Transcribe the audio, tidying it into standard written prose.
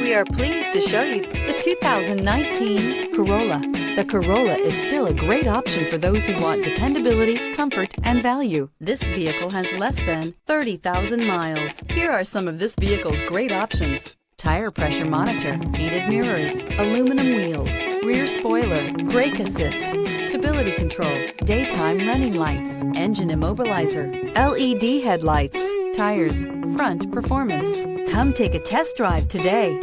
We are pleased to show you the 2019 Corolla. The Corolla is still a great option for those who want dependability, comfort, and value. This vehicle has less than 30,000 miles. Here are some of this vehicle's great options: tire pressure monitor, heated mirrors, aluminum wheels, rear spoiler, brake assist, stability control, daytime running lights, engine immobilizer, LED headlights, tires, front performance. Come take a test drive today.